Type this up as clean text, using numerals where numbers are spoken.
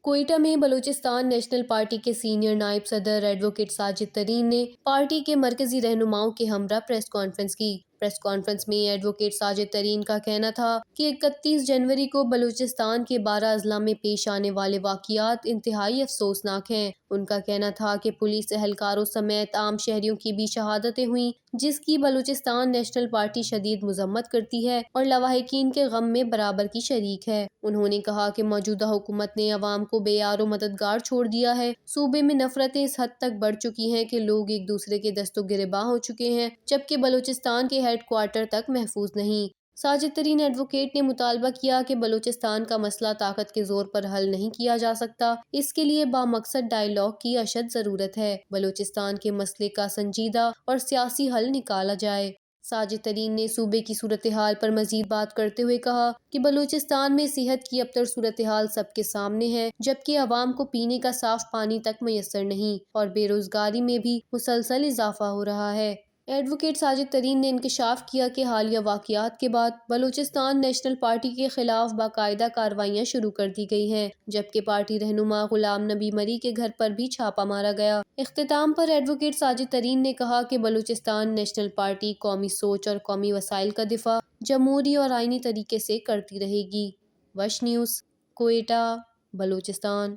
کوئٹہ میں Balochistan national party کے senior نائب صدر ایڈوکیٹ ساجد ترین نے پارٹی کے مرکزی رہنماؤں کے ہمراہ پریس کانفرنس کی۔ پریس کانفرنس میں ایڈوکیٹ ساجد ترین کا کہنا تھا کہ 31 جنوری کو بلوچستان کے 12 اضلاع میں پیش آنے والے واقعات انتہائی افسوسناک ہیں۔ ان کا کہنا تھا کہ پولیس اہلکاروں سمیت عام شہریوں کی بھی شہادتیں ہوئیں، جس کی بلوچستان نیشنل پارٹی شدید مذمت کرتی ہے اور لواحقین کے غم میں برابر کی شریک ہے۔ انہوں نے کہا کہ موجودہ حکومت نے عوام کو بے یار و مددگار چھوڑ دیا ہے۔ صوبے میں نفرتیں اس حد تک بڑھ چکی ہیں کہ لوگ ایک دوسرے کے دست و گریباں ہو چکے ہیں، جبکہ بلوچستان کے ہیڈ کوارٹر تک محفوظ نہیں۔ ساجد ترین ایڈوکیٹ نے مطالبہ کیا کہ بلوچستان کا مسئلہ طاقت کے زور پر حل نہیں کیا جا سکتا، اس کے لیے بامقصد ڈائیلاگ کی اشد ضرورت ہے۔ بلوچستان کے مسئلے کا سنجیدہ اور سیاسی حل نکالا جائے۔ ساجد ترین نے صوبے کی صورتحال پر مزید بات کرتے ہوئے کہا کہ بلوچستان میں صحت کی ابتر صورتحال سب کے سامنے ہے، جبکہ عوام کو پینے کا صاف پانی تک میسر نہیں اور بے روزگاری میں بھی مسلسل اضافہ ہو رہا ہے۔ ایڈوکیٹ ساجد ترین نے انکشاف کیا کہ حالیہ واقعات کے بعد بلوچستان نیشنل پارٹی کے خلاف باقاعدہ کارروائیاں شروع کر دی گئی ہیں، جبکہ پارٹی رہنما غلام نبی مری کے گھر پر بھی چھاپہ مارا گیا۔ اختتام پر ایڈوکیٹ ساجد ترین نے کہا کہ بلوچستان نیشنل پارٹی قومی سوچ اور قومی وسائل کا دفاع جمہوری اور آئینی طریقے سے کرتی رہے گی۔ وش نیوز، کوئٹہ، بلوچستان۔